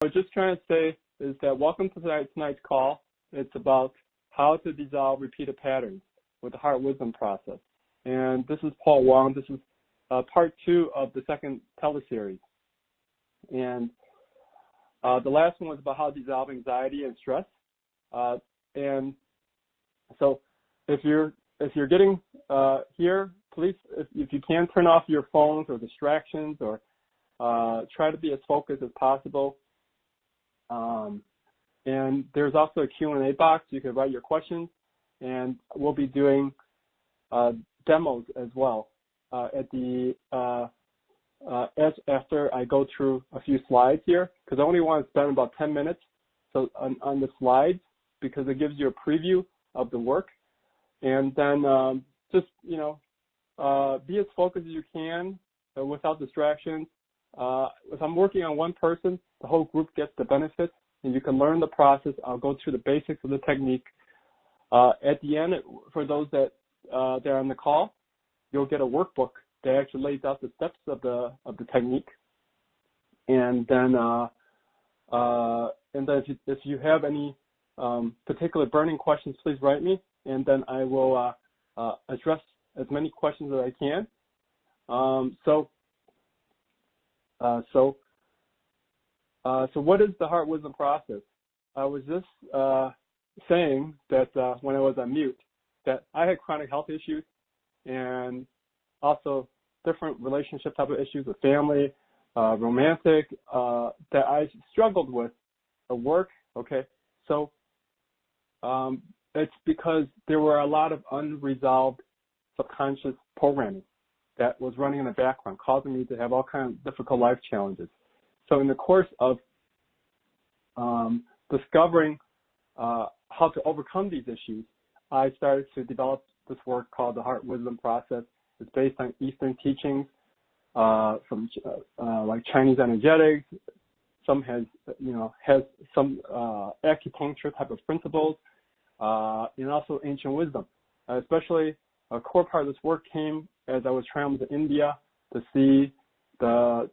I was just trying to say is that welcome to tonight's call. It's about how to dissolve repeated patterns with the heart wisdom process. And this is Paul Wong. This is part 2 of the second teleseries. And the last one was about how to dissolve anxiety and stress. And so if you're getting here, please, if you can, turn off your phones or distractions, or try to be as focused as possible. And there's also a Q&A box. You can write your questions, and we'll be doing demos as well after I go through a few slides here, because I only want to spend about 10 minutes on the slides, because it gives you a preview of the work. And then just, be as focused as you can without distractions. If I'm working on one person, the whole group gets the benefits, and you can learn the process. I'll go through the basics of the technique. At the end, for those that are on the call, you'll get a workbook that actually lays out the steps of the technique. And then if you have any particular burning questions, please write me, and then I will address as many questions as I can. So what is the heart wisdom process? I was just saying that when I was on mute, that I had chronic health issues and also different relationship type of issues with family, romantic, that I struggled with at work. Okay, so it's because there were a lot of unresolved subconscious programming that was running in the background, causing me to have all kinds of difficult life challenges. So in the course of discovering how to overcome these issues, I started to develop this work called the Heart Wisdom Process. It's based on Eastern teachings from like Chinese energetics. Some has some acupuncture type of principles, and also ancient wisdom. Especially a core part of this work came as I was traveling to India to see the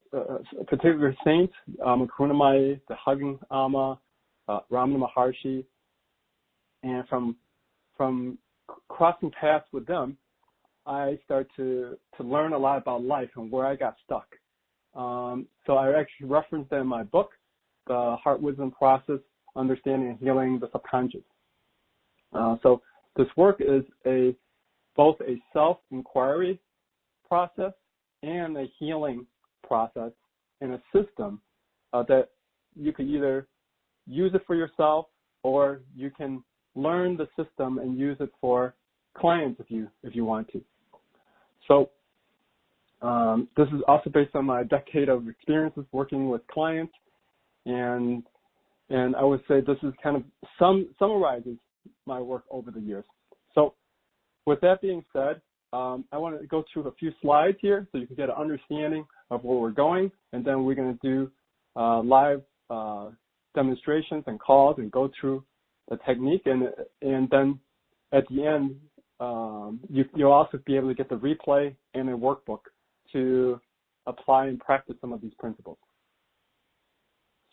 particular saints, Karunamai, the Hugging Amma, Ramana Maharshi, and from crossing paths with them, I started to learn a lot about life and where I got stuck. So I actually referenced that in my book, The Heart Wisdom Process, Understanding and Healing the Subconscious. So this work is both a self-inquiry process and a healing process, and a system that you can either use it for yourself, or you can learn the system and use it for clients if you want to. So this is also based on my decade of experiences working with clients, and I would say this is kind of summarizes my work over the years. So with that being said, I want to go through a few slides here so you can get an understanding of where we're going, and then we're going to do live demonstrations and calls and go through the technique, and then at the end you'll also be able to get the replay and a workbook to apply and practice some of these principles.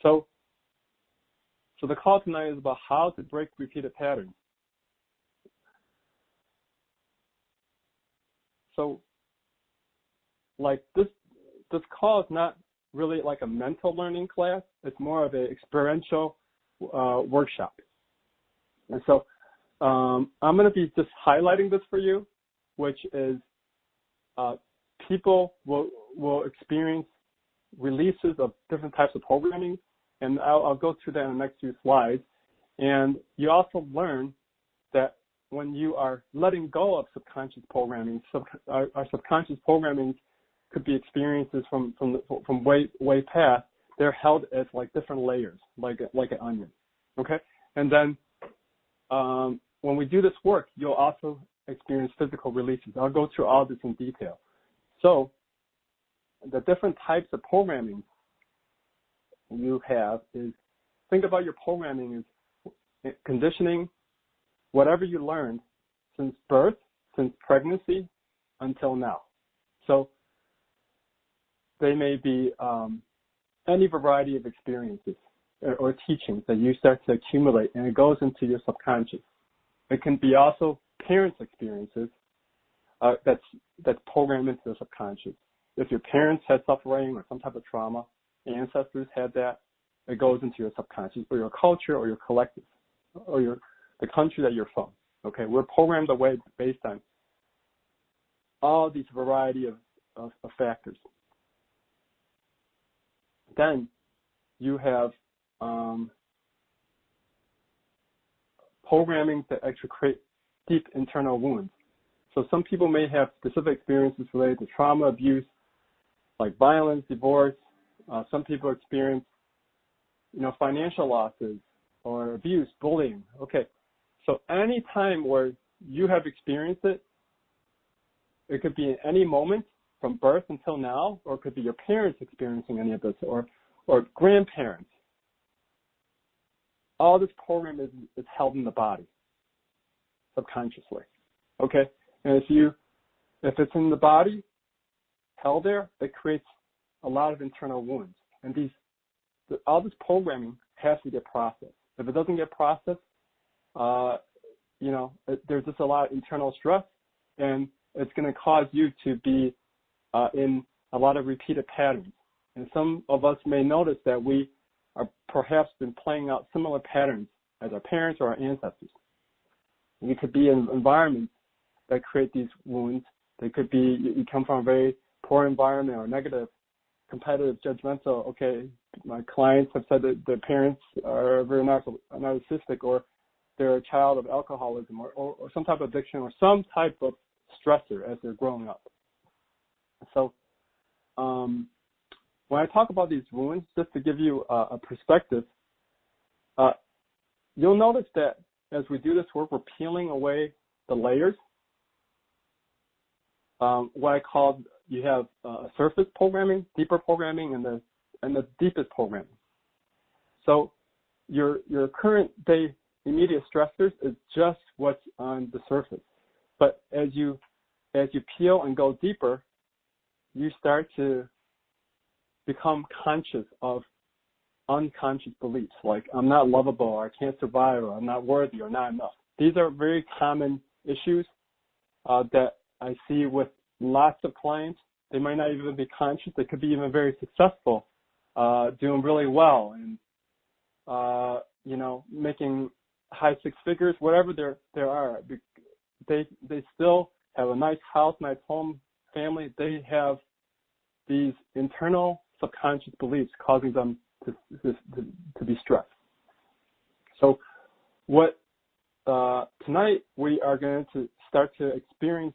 So the call tonight is about how to break repeated patterns. So, like this call is not really like a mental learning class. It's more of an experiential workshop. And so I'm going to be just highlighting this for you, which is people will experience releases of different types of programming, and I'll go through that in the next few slides. And you also learn that when you are letting go of subconscious programming, our subconscious programming could be experiences from way past. They're held as like different layers, like an onion. Okay, and then when we do this work, you'll also experience physical releases. I'll go through all this in detail. So the different types of programming you have is, think about your programming as conditioning, whatever you learned since birth, since pregnancy until now. So they may be any variety of experiences. or teachings that you start to accumulate, and it goes into your subconscious. It can be also parents' experiences that's programmed into the subconscious. If your parents had suffering or some type of trauma, ancestors had that, it goes into your subconscious, or your culture, or your collective, or the country that you're from. Okay, we're programmed away based on all these variety of factors. Then you have programming that actually create deep internal wounds. So some people may have specific experiences related to trauma, abuse, like violence, divorce. Some people experience, financial losses or abuse, bullying. Okay, so any time where you have experienced it, it could be in any moment from birth until now, or it could be your parents experiencing any of this, or grandparents. All this program is held in the body, subconsciously. Okay, and if it's in the body, held there, it creates a lot of internal wounds, and all this programming has to get processed. If it doesn't get processed, there's just a lot of internal stress, and it's going to cause you to be in a lot of repeated patterns. And some of us may notice that we are perhaps been playing out similar patterns as our parents or our ancestors. We could be in environments that create these wounds. They could be, you come from a very poor environment or negative, competitive, judgmental. Okay, my clients have said that their parents are very narcissistic, or they're a child of alcoholism, or some type of addiction, or some type of stressor as they're growing up. So when I talk about these wounds, just to give you a perspective, you'll notice that as we do this work, we're peeling away the layers. What I call, you have surface programming, deeper programming, and the deepest programming. So your current day immediate stressors is just what's on the surface. But as you peel and go deeper, you start to become conscious of unconscious beliefs, like I'm not lovable, or I can't survive, or I'm not worthy, or not enough. These are very common issues that I see with lots of clients. They might not even be conscious. They could be even very successful, doing really well, and making high six figures, whatever there are. They still have a nice house, nice home, family. They have these internal subconscious beliefs causing them to be stressed. So what tonight we are going to start to experience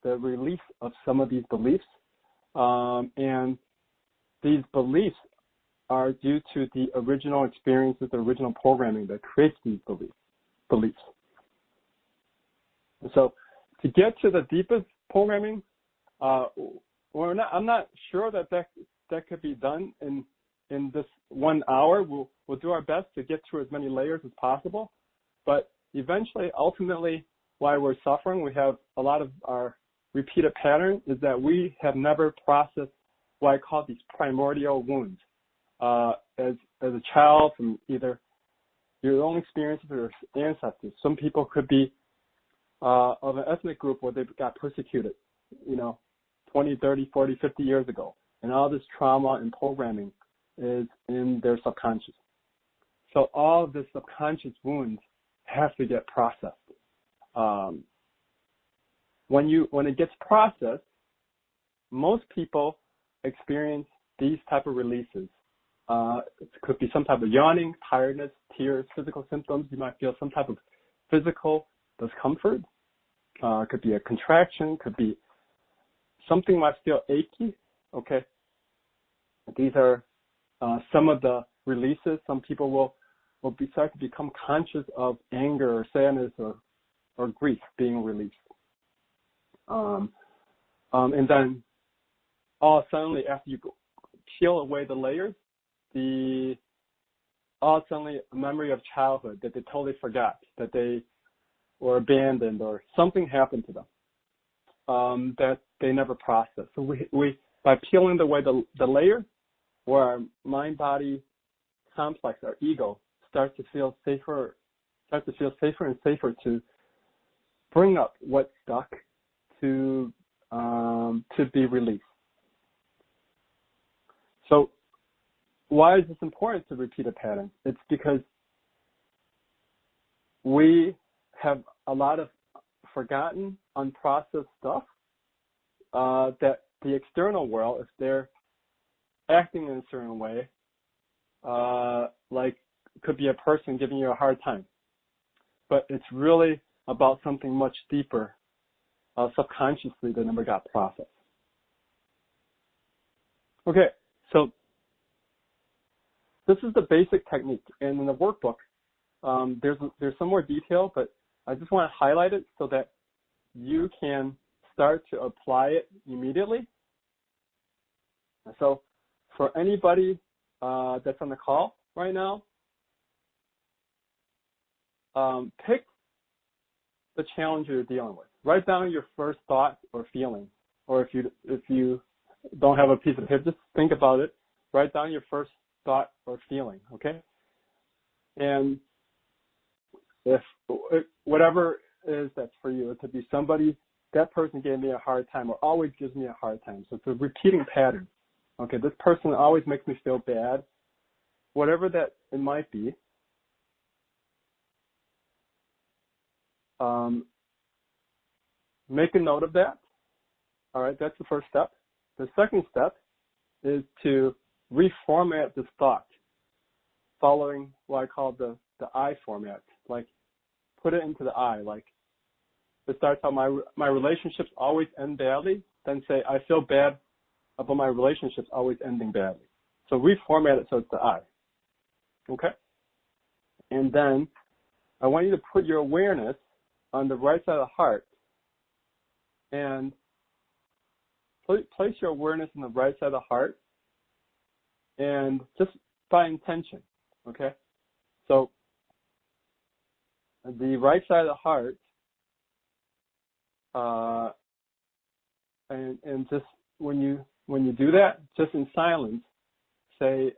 the release of some of these beliefs, and these beliefs are due to the original experiences, the original programming that creates these beliefs. So to get to the deepest programming, I'm not sure that could be done in this 1 hour. We'll do our best to get through as many layers as possible, but eventually, ultimately, why we're suffering, we have a lot of our repeated pattern is that we have never processed what I call these primordial wounds. As a child, from either your own experiences or your ancestors. Some people could be of an ethnic group where they got persecuted, 20, 30, 40, 50 years ago. And all this trauma and programming is in their subconscious. So all of the subconscious wounds have to get processed. When it gets processed, most people experience these type of releases. It could be some type of yawning, tiredness, tears, physical symptoms. You might feel some type of physical discomfort. It could be a contraction, could be something might feel achy. Okay. These are some of the releases. Some people will start to become conscious of anger or sadness or grief being released. And then all suddenly, after you peel away the layers, all suddenly a memory of childhood that they totally forgot, that they were abandoned or something happened to them that they never processed. So we by peeling away the layer, where our mind, body, complex, our ego, starts to feel safer and safer to bring up what's stuck to be released. So why is this important to repeat a pattern? It's because we have a lot of forgotten, unprocessed stuff that the external world, if they're acting in a certain way, like could be a person giving you a hard time. But it's really about something much deeper, subconsciously, that never got processed. Okay, so this is the basic technique. And in the workbook, there's some more detail, but I just want to highlight it so that you can start to apply it immediately. So for anybody that's on the call right now, pick the challenge you're dealing with. Write down your first thought or feeling, or if you don't have a piece of paper, just think about it. Write down your first thought or feeling, okay? And if whatever is that's for you, it could be somebody, that person gave me a hard time or always gives me a hard time. So it's a repeating pattern. Okay, this person always makes me feel bad. Whatever that it might be, make a note of that. All right, that's the first step. The second step is to reformat this thought following what I call the I format. Like, put it into the I. Like, it starts out, my relationships always end badly. Then say, I feel bad about my relationships always ending badly. So reformat it so it's the I. Okay? And then I want you to put your awareness on the right side of the heart and place your awareness on the right side of the heart and just by intention, okay? So the right side of the heart, and just when you do that, just in silence, say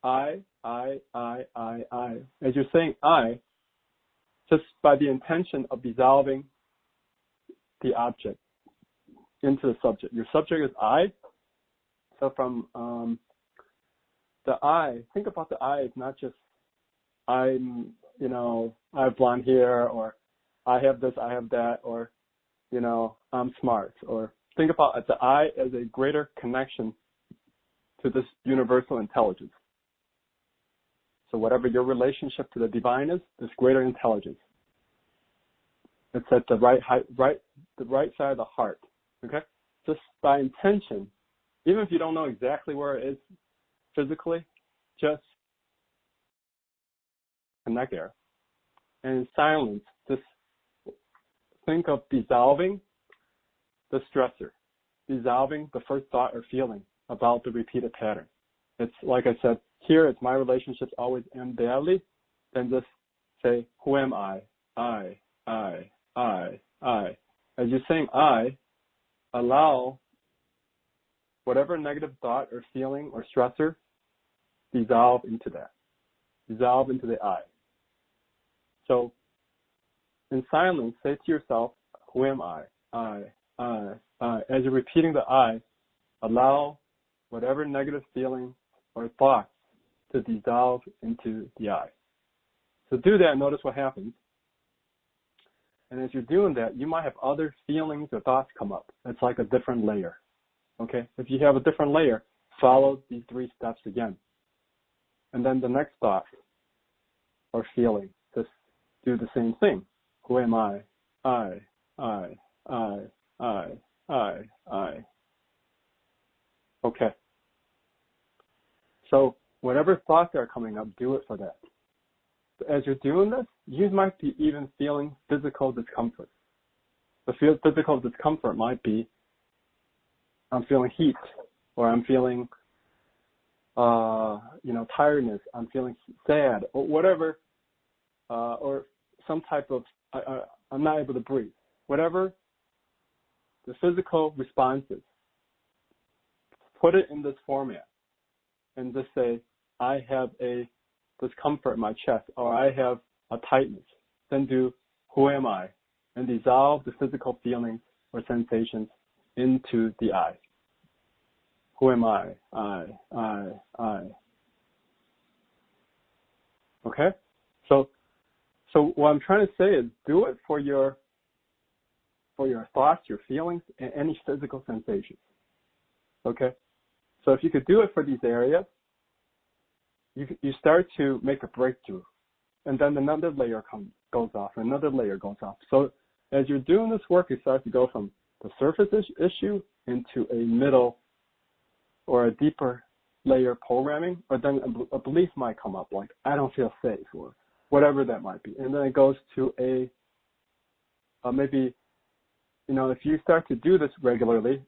I. As you're saying I, just by the intention of dissolving the object into the subject. Your subject is I. So from the I, think about the I as not just I have blonde hair, or I have this, I have that, or, I'm smart. Or think about the I as a greater connection to this universal intelligence. So whatever your relationship to the divine is, this greater intelligence. It's at the right side of the heart. Okay? Just by intention, even if you don't know exactly where it is physically, just connect there. And in silence, just think of dissolving the stressor, dissolving the first thought or feeling about the repeated pattern. It's like I said, here it's my relationships always end badly. Then just say, who am I? I. As you're saying I, allow whatever negative thought or feeling or stressor, dissolve into that. Dissolve into the I. So in silence, say to yourself, who am I? I. As you're repeating the I, allow whatever negative feeling or thoughts to dissolve into the I. So do that and notice what happens. And as you're doing that, you might have other feelings or thoughts come up. It's like a different layer. Okay? If you have a different layer, follow these 3 steps again. And then the next thought or feeling, just do the same thing. Who am I? I. Okay. So whatever thoughts are coming up, do it for that. As you're doing this, you might be even feeling physical discomfort. The physical discomfort might be, I'm feeling heat, or I'm feeling, tiredness. I'm feeling sad, or whatever, or some type of, I'm not able to breathe. Whatever the physical response is, put it in this format, and just say, I have a discomfort in my chest, or I have a tightness. Then do who am I? And dissolve the physical feelings or sensations into the I. Who am I? I. Okay? So what I'm trying to say is do it for your thoughts, your feelings, and any physical sensations. Okay? So if you could do it for these areas, you start to make a breakthrough. And then another layer goes off, and another layer goes off. So as you're doing this work, you start to go from the surface issue into a middle or a deeper layer programming, or then a belief might come up, like, I don't feel safe, or whatever that might be. And then it goes to maybe, if you start to do this regularly,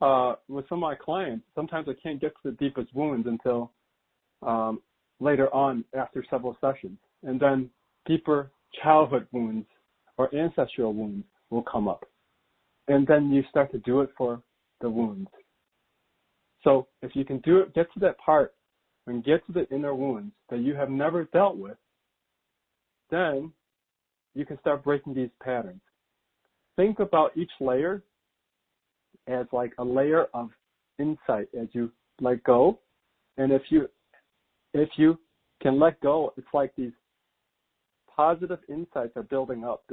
with some of my clients, sometimes I can't get to the deepest wounds until later on after several sessions. And then deeper childhood wounds or ancestral wounds will come up. And then you start to do it for the wounds. So if you can do it, get to that part and get to the inner wounds that you have never dealt with, then you can start breaking these patterns. Think about each layer as like a layer of insight as you let go. And if you can let go, it's like these positive insights are building up.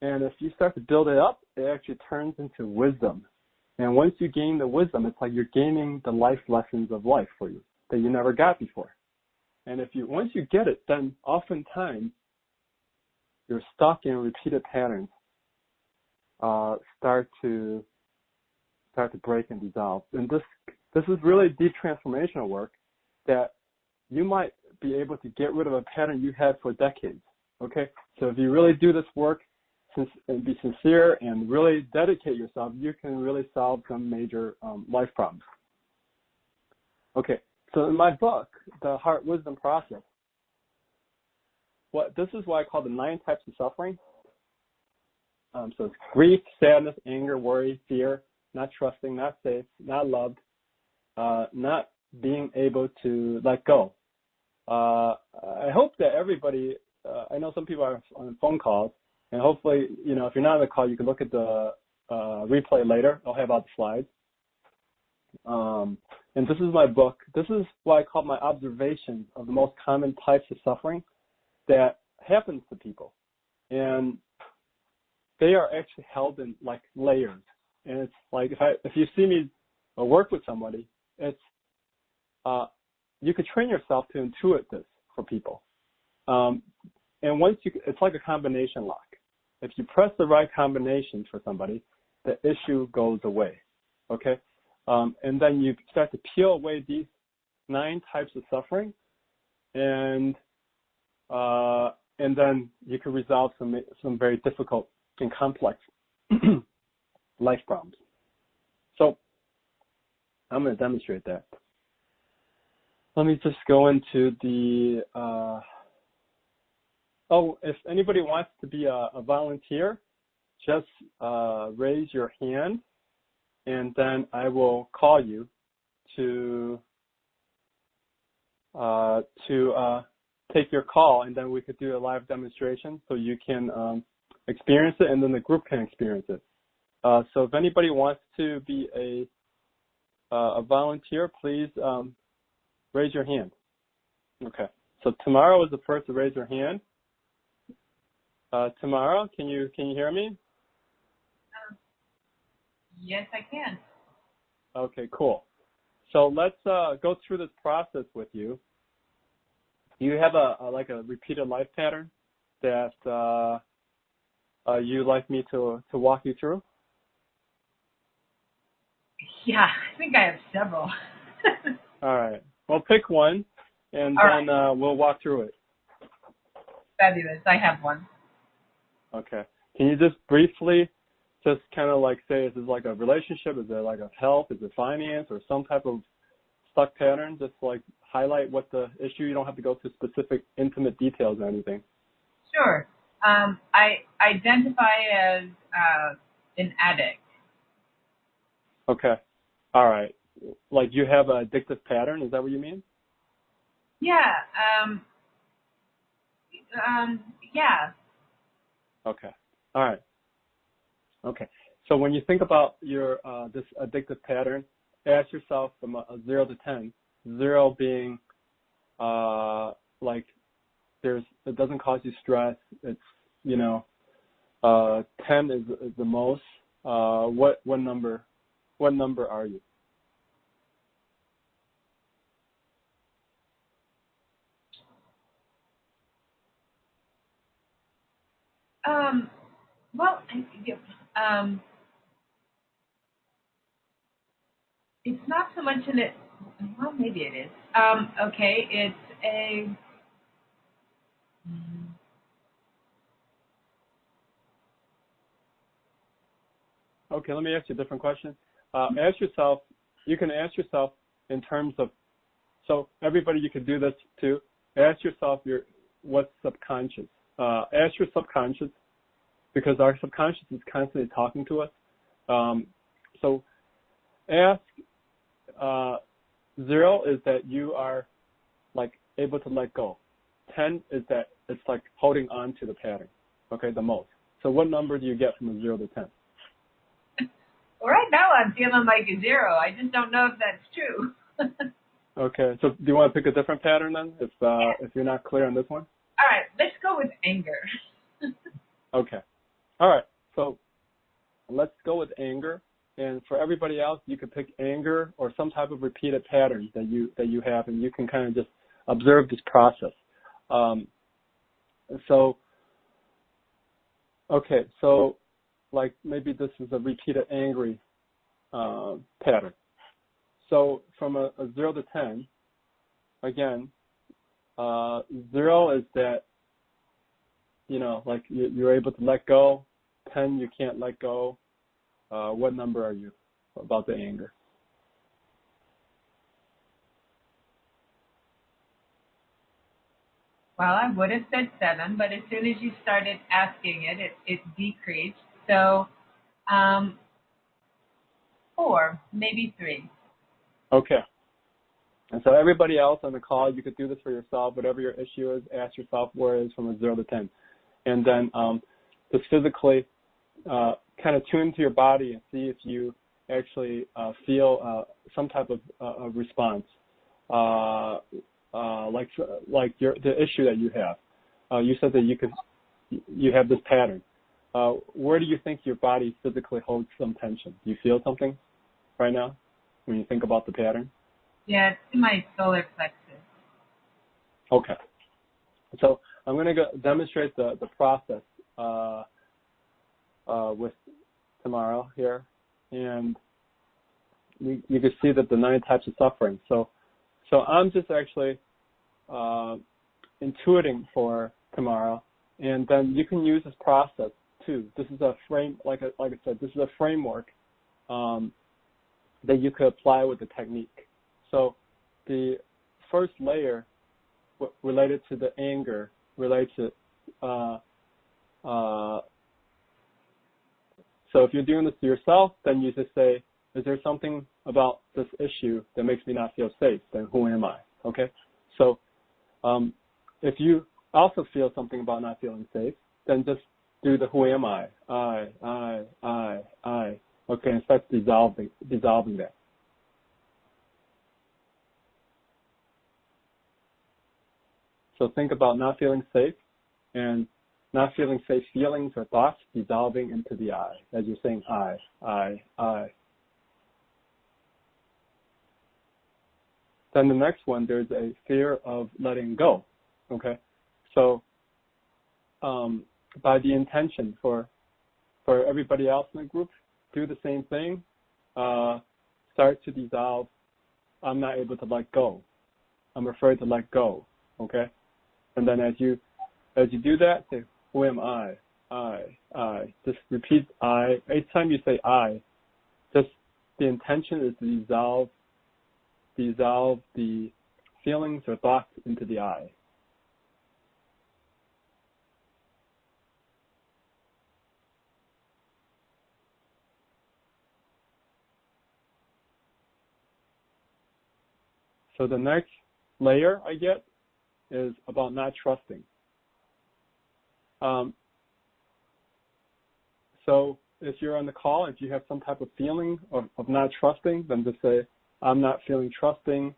And if you start to build it up, it actually turns into wisdom. And once you gain the wisdom, it's like you're gaining the life lessons of life for you that you never got before. And once you get it, then oftentimes you're stuck in repeated patterns start to break and dissolve. And this is really deep transformational work that you might be able to get rid of a pattern you had for decades. Okay, so if you really do this work and be sincere and really dedicate yourself, you can really solve some major life problems. Okay, so in my book, The Heart Wisdom Process, this is what I call the 9 types of suffering. So it's grief, sadness, anger, worry, fear, not trusting, not safe, not loved, not being able to let go. I hope that everybody, I know some people are on phone calls, and hopefully, if you're not on the call, you can look at the replay later. I'll have out the slides. And this is my book. This is what I call my observation of the most common types of suffering that happens to people. And they are actually held in like layers. And it's like if you see me work with somebody, it's you could train yourself to intuit this for people. And once it's like a combination lock. If you press the right combination for somebody, the issue goes away. Okay, and then you start to peel away these 9 types of suffering, and then you can resolve some very difficult and complex life problems. So I'm going to demonstrate that. Let me just go into the, if anybody wants to be a volunteer, just raise your hand, and then I will call you to take your call, and then we could do a live demonstration so you can experience it, and then the group can experience it. So if anybody wants to be a volunteer, please raise your hand. Okay. So Tamara was the first to raise her hand. Tamara, can you hear me? Yes, I can. Okay, cool. So let's go through this process with you. Do you have a repeated life pattern that you'd like me to walk you through? Yeah, I think I have several. All right. Well, pick one, and then we'll walk through it. Fabulous. I have one. Okay. Can you just briefly just kind of like say, is this like a relationship? Is it like a health? Is it finance or some type of stuck pattern? Just like highlight what the issue. You don't have to go to specific intimate details or anything. Sure. I identify as an addict. Okay. All right. like you have an addictive pattern. Is that what you mean? Yeah. Yeah. Okay. All right. Okay. So when you think about your this addictive pattern, ask yourself from a 0 to 10, 0 being like it doesn't cause you stress. It's 10 is the most. What number are you? Well, it's not so much in it. Well, maybe it is. Okay, it's a. Okay, let me ask you a different question. Ask yourself. You can ask yourself in terms of. So everybody, you can do this too. Ask yourself what's subconscious. Ask your subconscious, because our subconscious is constantly talking to us. So ask. 0 is that you are like able to let go. 10 is that it's like holding on to the pattern. Okay, the most. So what number do you get from a 0 to 10? Well, right now I'm feeling like a 0. I just don't know if that's true. Okay, so do you want to pick a different pattern then, if you're not clear on this one? All right, let's go with anger. Okay. All right. So let's go with anger. And for everybody else, you could pick anger or some type of repeated pattern that you have, and you can kind of just observe this process. So like maybe this is a repeated angry pattern. So from a 0 to 10, again, 0 is that, like you're able to let go. 10, you can't let go. What number are you about the anger? Well, I would have said 7, but as soon as you started asking it decreased. So 4, maybe 3. Okay. And so everybody else on the call, you could do this for yourself. Whatever your issue is, ask yourself where it is from a 0 to 10. And then just physically kind of tune to your body and see if you actually feel some type of response, like the issue that you have. You said that you have this pattern. Where do you think your body physically holds some tension? Do you feel something right now when you think about the pattern? Yeah, it's in my solar plexus. Okay. So I'm going to demonstrate the process with Tamara here, and you can see that the 9 types of suffering. So I'm just actually intuiting for Tamara, and then you can use this process too. This is a frame, like I said, this is a framework that you could apply with the technique. So the first layer related to the anger, related to so if you're doing this to yourself, then you just say, is there something about this issue that makes me not feel safe? Then who am I? Okay? So if you also feel something about not feeling safe, then just do the who am I? I. Okay, and start dissolving that. So think about not feeling safe, and not feeling safe feelings or thoughts dissolving into the I, as you're saying I. Then the next one, there's a fear of letting go. Okay, so by the intention for everybody else in the group, do the same thing. Start to dissolve. I'm not able to let go. I'm afraid to let go. Okay, and then as you do that, say, who am I? I. Just repeat I. Each time you say I, just the intention is to dissolve the feelings or thoughts into the I. So the next layer I get is about not trusting. So if you're on the call, if you have some type of feeling of not trusting, then just say, I'm not feeling trusting,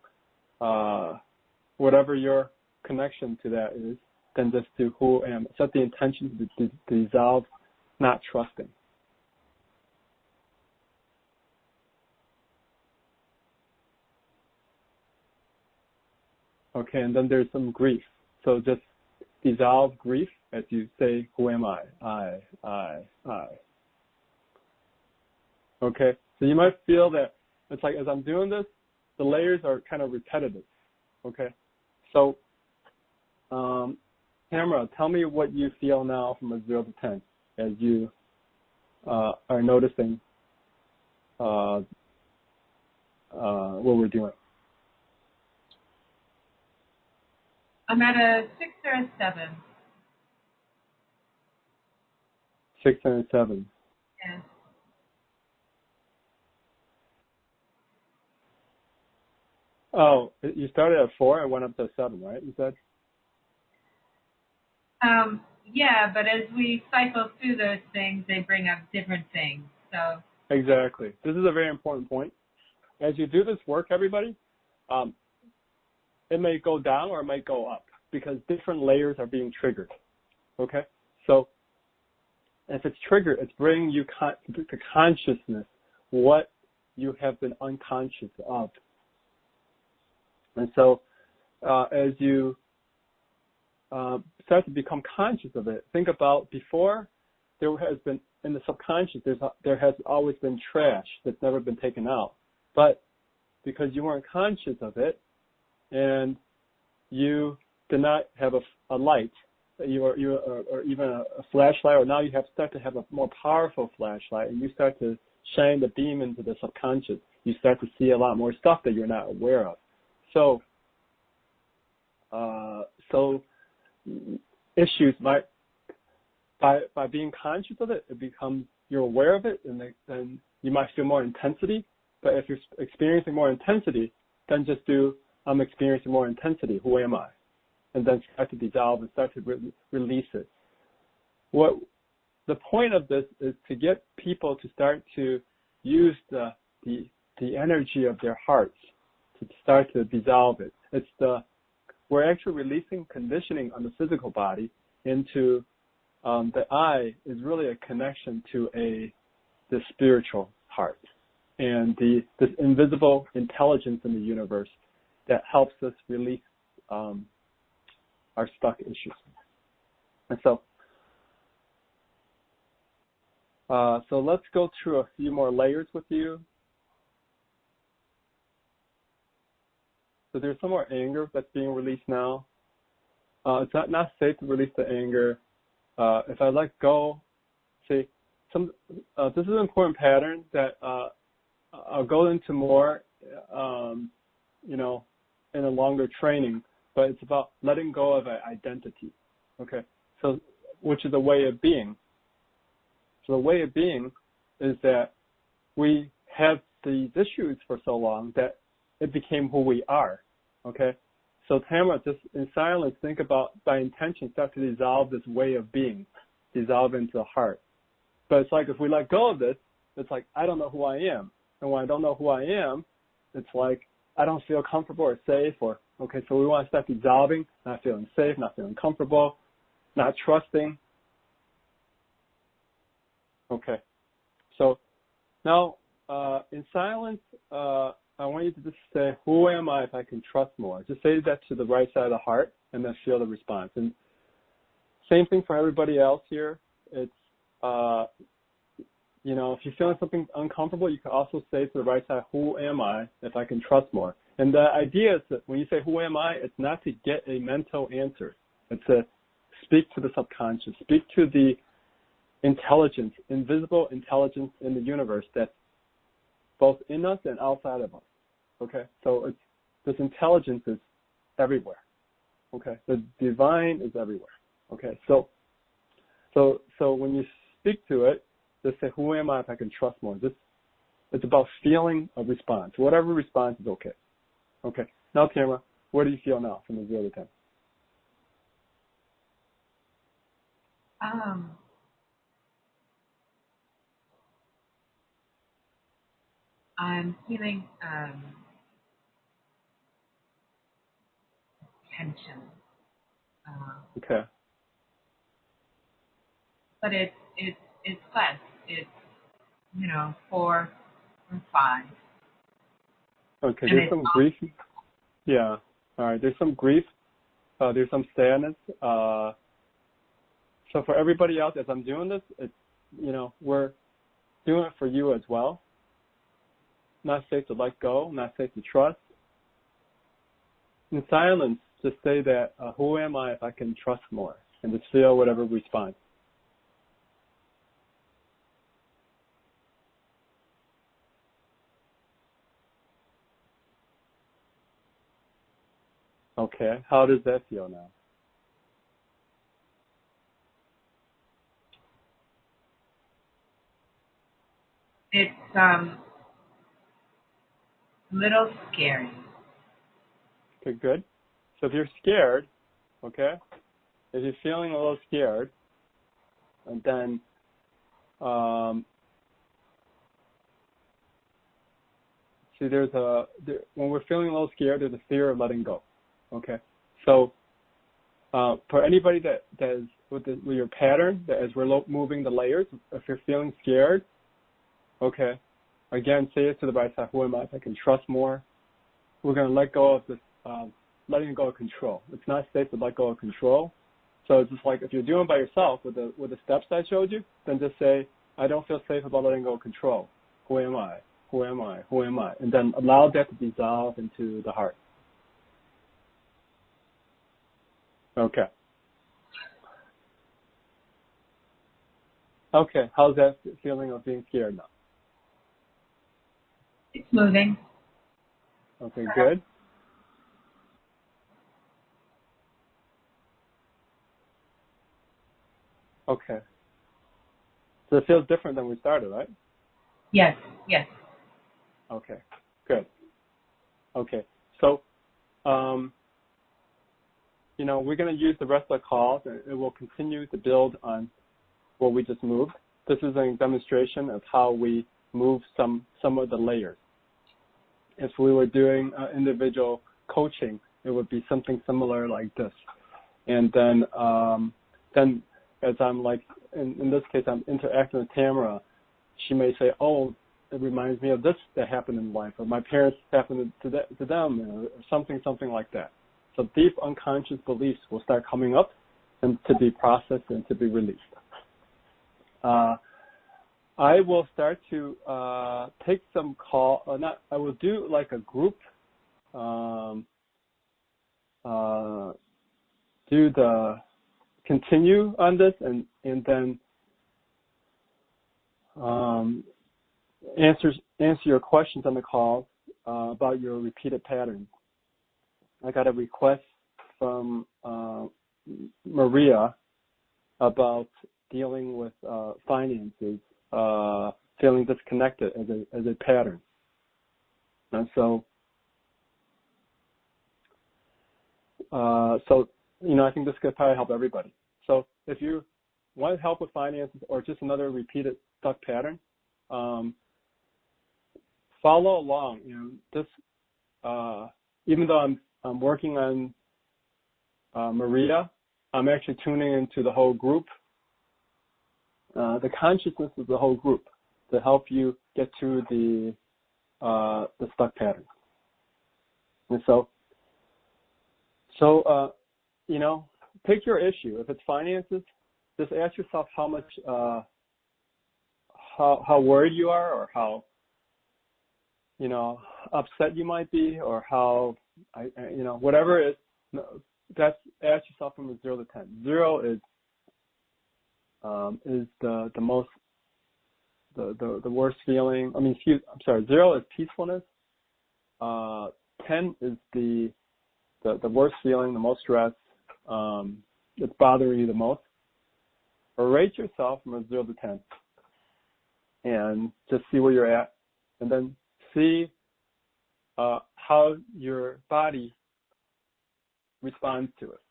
whatever your connection to that is, then just do who am. Set the intention to dissolve not trusting. Okay, and then there's some grief. So just dissolve grief as you say, who am I? I. Okay, so you might feel that it's like as I'm doing this, the layers are kind of repetitive. Okay, so Tamara, tell me what you feel now from a 0 to 10 as you are noticing what we're doing. I'm at a 6 or a 7. 6 and a 7. Yes. Oh, you started at 4 and went up to 7, right? You said? Yeah, but as we cycle through those things, they bring up different things. So exactly. This is a very important point. As you do this work, everybody, it may go down or it might go up because different layers are being triggered. Okay? So if it's triggered, it's bringing you to consciousness what you have been unconscious of. And so as you start to become conscious of it, think about before there has been, in the subconscious, there has always been trash that's never been taken out. But because you weren't conscious of it and you did not have a light, or even a flashlight, or now you start to have a more powerful flashlight and you start to shine the beam into the subconscious, you start to see a lot more stuff that you're not aware of. So issues might, by being conscious of it, it becomes, you're aware of it, and then you might feel more intensity. But if you're experiencing more intensity, then just do, I'm experiencing more intensity, who am I? And then start to dissolve and start to release it. What the point of this is to get people to start to use the energy of their hearts to start to dissolve it. We're actually releasing conditioning on the physical body into the I is really a connection to the spiritual heart and this invisible intelligence in the universe that helps us release our stuck issues. And so let's go through a few more layers with you. So there's some more anger that's being released now. It's not safe to release the anger. If I let go, see, this is an important pattern that I'll go into more, in a longer training, but it's about letting go of an identity, okay? So, which is a way of being. So the way of being is that we have these issues for so long that it became who we are, okay? So Tamara, just in silence, think about, by intention, start to dissolve this way of being, dissolve into the heart. But it's like if we let go of this, it's like, I don't know who I am. And when I don't know who I am, it's like, I don't feel comfortable or safe okay, so we want to start dissolving, not feeling safe, not feeling comfortable, not trusting. Okay. So now, in silence, I want you to just say, who am I if I can trust more? Just say that to the right side of the heart and then feel the response. And same thing for everybody else here. It's, if you're feeling something uncomfortable, you can also say to the right side, who am I if I can trust more? And the idea is that when you say, who am I, it's not to get a mental answer. It's to speak to the subconscious, speak to the intelligence, invisible intelligence in the universe that's both in us and outside of us. Okay? So this intelligence is everywhere. Okay? The divine is everywhere. Okay? So when you speak to it, just say, who am I if I can trust more? It's about feeling a response. Whatever response is okay. Okay. Now, Tamara, what do you feel now from a 0 to 10? I'm feeling tension. Okay. But it's less. It's 4 or 5. Okay. And There's some grief. Yeah. All right. There's some grief. There's some sadness. So for everybody else, as I'm doing this, it's we're doing it for you as well. Not safe to let go. Not safe to trust. In silence, just say that, who am I if I can trust more? And just feel whatever response. Okay. How does that feel now? It's a little scary. Okay, good. So if you're scared, okay, if you're feeling a little scared, and then see, when we're feeling a little scared, there's a fear of letting go. Okay, so for anybody that is with your pattern, that as we're moving the layers, if you're feeling scared, okay, again, say it to the right side. Who am I if I can trust more? We're going to let go of this, letting go of control. It's not safe to let go of control. So it's just like if you're doing it by yourself with the steps I showed you, then just say, I don't feel safe about letting go of control. Who am I? Who am I? Who am I? And then allow that to dissolve into the heart. Okay. Okay. How's that feeling of being scared now? It's moving. Okay, good. Okay. So it feels different than we started, right? Yes. Okay, good. Okay, so, we're going to use the rest of the calls, and it will continue to build on what we just moved. This is a demonstration of how we move some of the layers. If we were doing individual coaching, it would be something similar like this. And then as I'm like, in this case, I'm interacting with Tamara, she may say, oh, it reminds me of this that happened in life, or my parents happened to them, or something like that. So deep unconscious beliefs will start coming up and to be processed and to be released. I will start to take some call. I will do like a group. Do the continue on this and then answer your questions on the call about your repeated patterns. I got a request from Maria about dealing with finances, feeling disconnected as a pattern. And so I think this could probably help everybody. So if you want help with finances or just another repeated stuck pattern, follow along. This even though I'm working on Maria, I'm actually tuning into the whole group, the consciousness of the whole group, to help you get through the stuck pattern. And so pick your issue. If it's finances, just ask yourself how much, how worried you are, or how, upset you might be, or how, whatever it is. That's ask yourself from a 0 to 10. 0 is the most the worst feeling. 0 is peacefulness. 10 is the worst feeling, the most stress. It's bothering you the most. Or rate yourself from a 0 to 10, and just see where you're at, and then see how your body responds to it.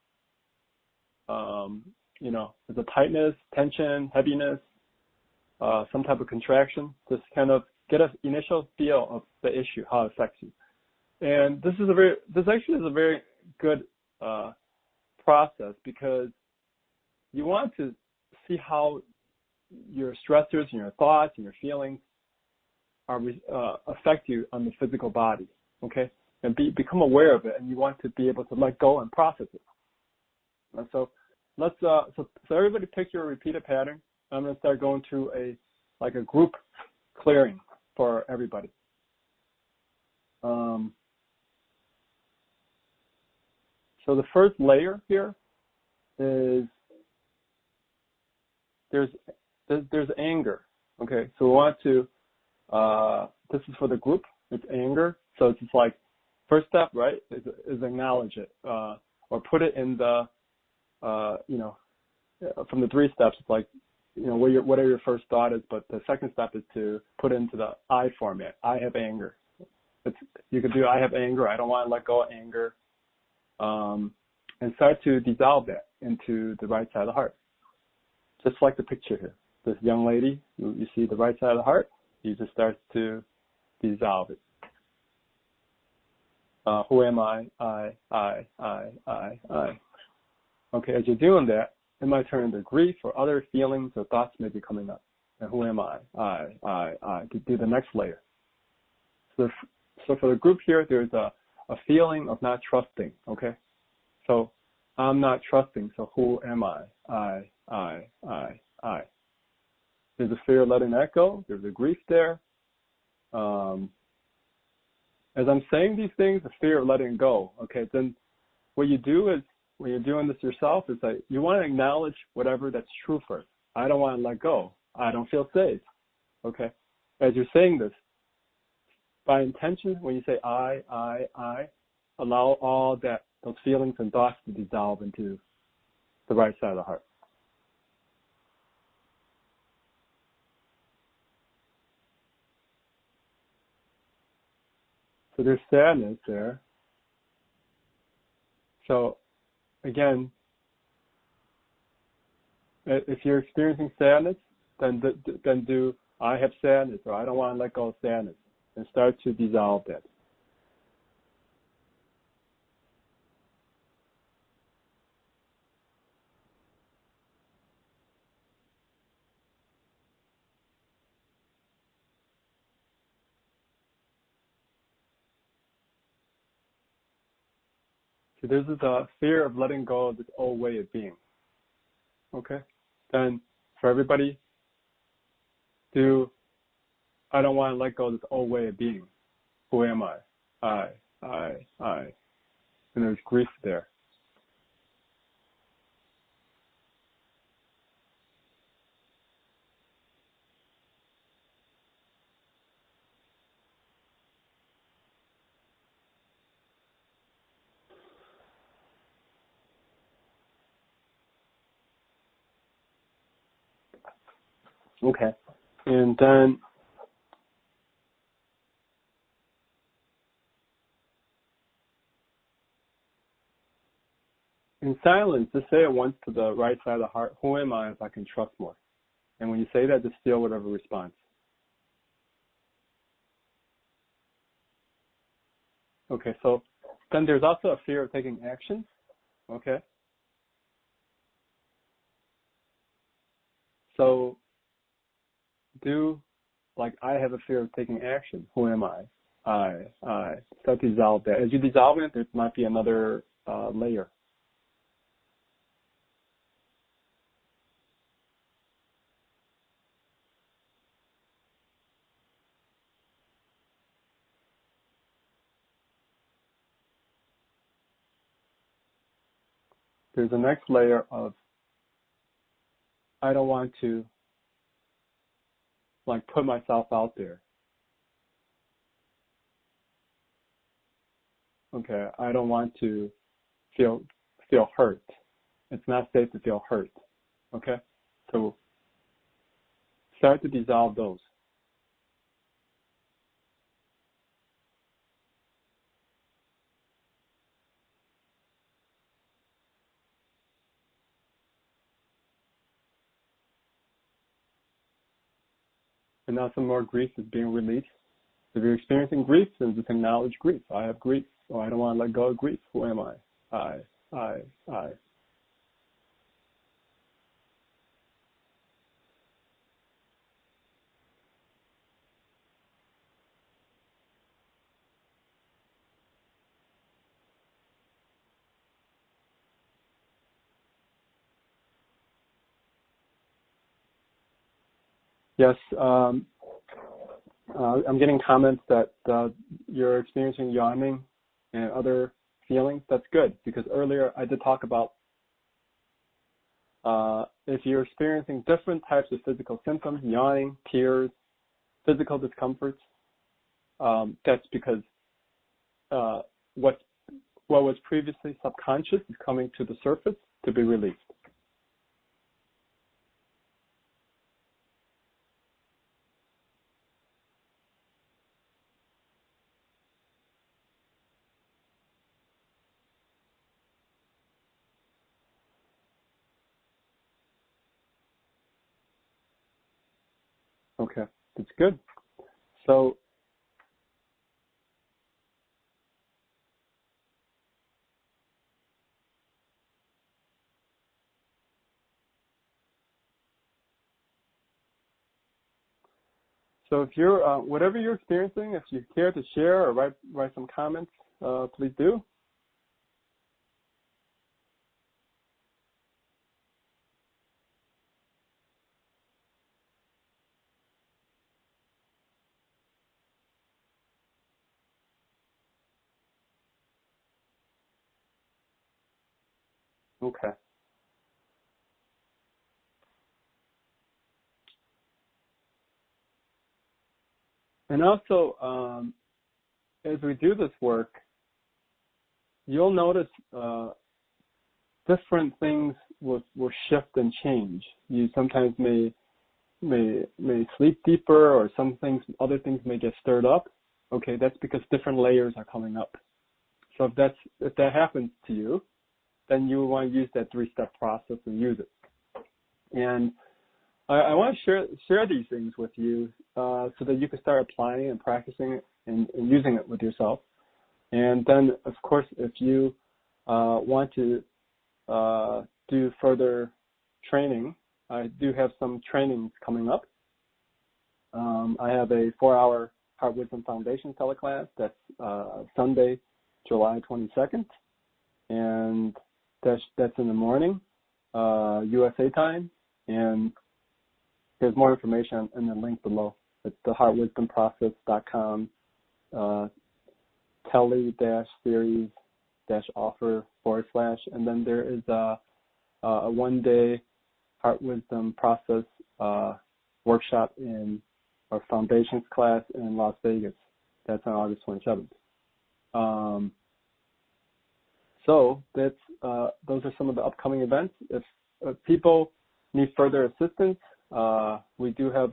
You know, is it tightness, tension, heaviness, some type of contraction? Just kind of get an initial feel of the issue, how it affects you. And this actually is a very good process, because you want to see how your stressors and your thoughts and your feelings are affect you on the physical body, okay? And become aware of it, and you want to be able to let go and process it. And so let's so everybody pick your repeated pattern. I'm going to start going through a group clearing for everybody. So the first layer here is there's anger. Okay, so we want to this is for the group. It's anger. So it's just like first step, right? Is acknowledge it or put it in the you know, from the 3 steps. It's like, you know, whatever your first thought is, but the second step is to put it into the I format. I have anger. You could do I have anger. I don't want to let go of anger. And start to dissolve that into the right side of the heart. Just like the picture here. This young lady, you see the right side of the heart, you just start to dissolve it. Who am I? I. Okay, as you're doing that, it might turn into grief or other feelings or thoughts may be coming up. And who am I? I. To do the next layer. So for the group here, there's a feeling of not trusting, okay? So I'm not trusting, so who am I? I. There's a fear of letting that go. There's a grief there. As I'm saying these things, the fear of letting go, okay, then what you do is, when you're doing this yourself, is that you want to acknowledge whatever that's true first. I don't want to let go. I don't feel safe, okay? As you're saying this, by intention, when you say I, allow all those feelings and thoughts to dissolve into the right side of the heart. So there's sadness there. So again, if you're experiencing sadness, then do I have sadness, or I don't want to let go of sadness, and start to dissolve that. So this is a fear of letting go of this old way of being. Okay? Then for everybody, I don't want to let go of this old way of being. Who am I? I. And there's grief there. Okay. And then in silence, just say it once to the right side of the heart. Who am I if I can trust more? And when you say that, just feel whatever response. Okay, so then there's also a fear of taking action. Okay. So I have a fear of taking action. Who am I? I. Start to dissolve that. As you dissolve it, there might be another layer. There's a next layer of I don't want to put myself out there. Okay, I don't want to feel hurt. It's not safe to feel hurt. Okay, so start to dissolve those. and now some more grief is being released. If you're experiencing grief, then just acknowledge grief. I have grief. Oh, I don't want to let go of grief. Who am I? I. Yes, I'm getting comments that you're experiencing yawning and other feelings. That's good, because earlier I did talk about if you're experiencing different types of physical symptoms, yawning, tears, physical discomforts, that's because what was previously subconscious is coming to the surface to be released. Okay, that's good. So if you're, whatever you're experiencing, if you care to share or write some comments, please do. Okay. And also, as we do this work, you'll notice different things will shift and change. You sometimes may sleep deeper, or other things may get stirred up. Okay, that's because different layers are coming up. So if that happens to you, then you want to use that 3-step process and use it. And I want to share these things with you so that you can start applying and practicing it and using it with yourself. And then, of course, if you want to do further training, I do have some trainings coming up. I have a 4-hour Heart Wisdom Foundation teleclass that's Sunday, July 22nd, and that's in the morning, USA time. And there's more information in the link below. It's the heartwisdomprocess.com tele-series-offer / and then there is a 1-day Heart Wisdom Process workshop in our foundations class in Las Vegas. That's on August 27th. So that's those are some of the upcoming events. If people need further assistance, we do have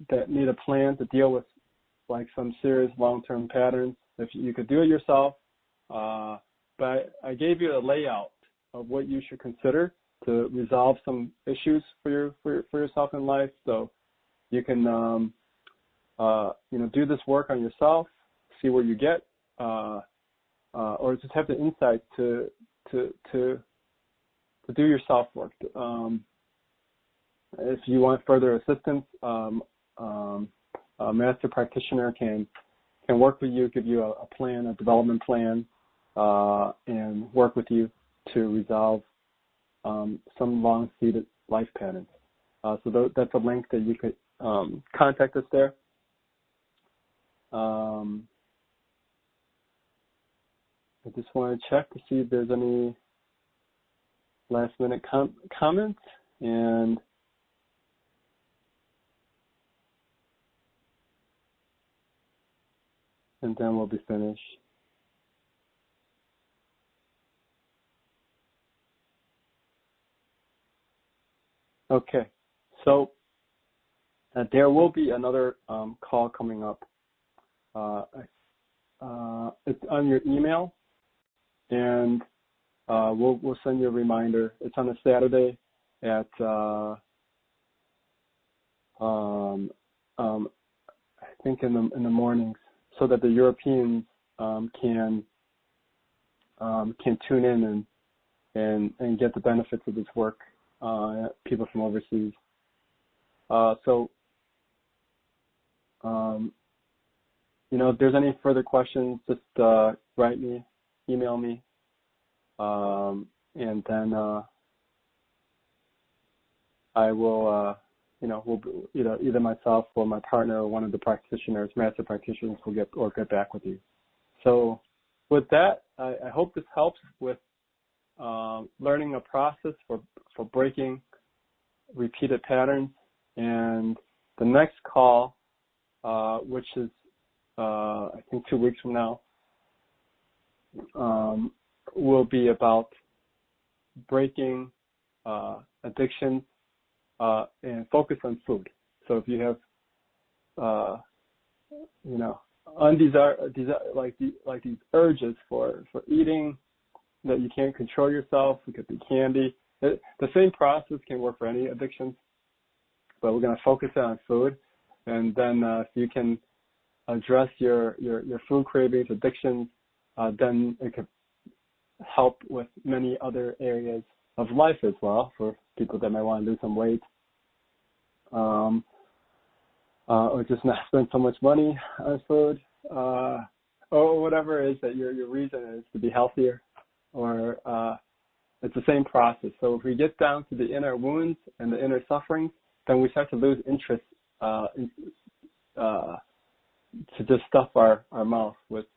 that need a plan to deal with like some serious long-term patterns. If you could do it yourself, but I gave you a layout of what you should consider to resolve some issues for yourself in life. So you can do this work on yourself, see where you get, or just have the insight to do your self work. If you want further assistance, a master practitioner can work with you, give you a plan, a development plan, and work with you to resolve some long-seated life patterns. So that's a link that you could contact us there. I just want to check to see if there's any last-minute comments, and then we'll be finished. Okay, so there will be another call coming up. It's on your email, and we'll send you a reminder. It's on a Saturday at I think in the mornings, so that the Europeans can tune in and get the benefits of this work. People from overseas. If there's any further questions, just write me, email me, and then I will, either myself or my partner or one of the practitioners, master practitioners, will get back with you. So, with that, I hope this helps with learning a process for breaking repeated patterns. And the next call, which is I think 2 weeks from now, will be about breaking addiction and focus on food. So if you have, these urges for eating that you can't control yourself, it could be candy. The same process can work for any addictions, but we're going to focus on food. And then if you can address your food cravings, addictions, then it could help with many other areas of life as well, for people that might want to lose some weight, or just not spend so much money on food, or whatever it is that your reason is to be healthier, or it's the same process. So if we get down to the inner wounds and the inner sufferings, then we start to lose interest to just stuff our mouth with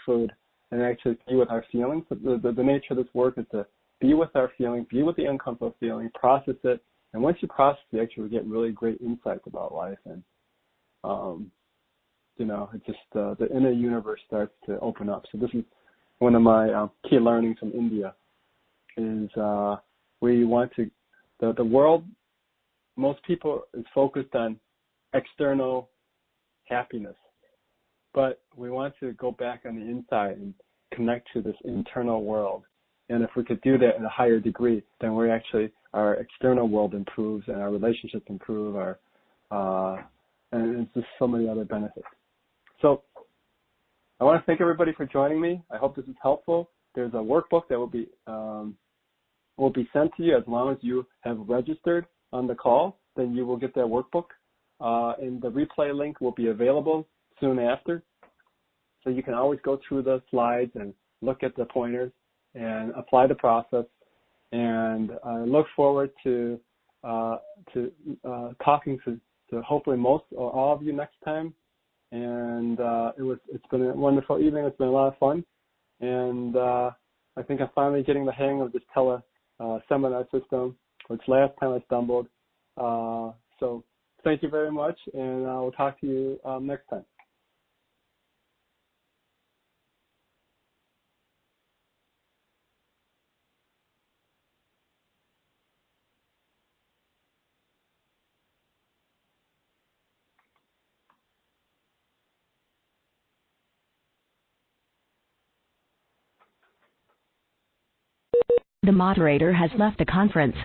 food and actually be with our feelings. The nature of this work is to be with our feelings, be with the uncomfortable feeling, process it, and once you process it, you actually get really great insights about life, and it just the inner universe starts to open up. So this is one of my key learnings from India. Is we want to the world. Most people is focused on external happiness, but we want to go back on the inside and connect to this internal world. And if we could do that at a higher degree, then our external world improves and our relationships improve, and it's just so many other benefits. So I want to thank everybody for joining me. I hope this is helpful. There's a workbook that will be sent to you as long as you have registered on the call. Then you will get that workbook, and the replay link will be available soon after. So you can always go through the slides and look at the pointers and apply the process. And I look forward to talking to hopefully most or all of you next time. And it's been a wonderful evening. It's been a lot of fun. And I think I'm finally getting the hang of this seminar system, which last time I stumbled. So thank you very much, and I will talk to you next time. The moderator has left the conference.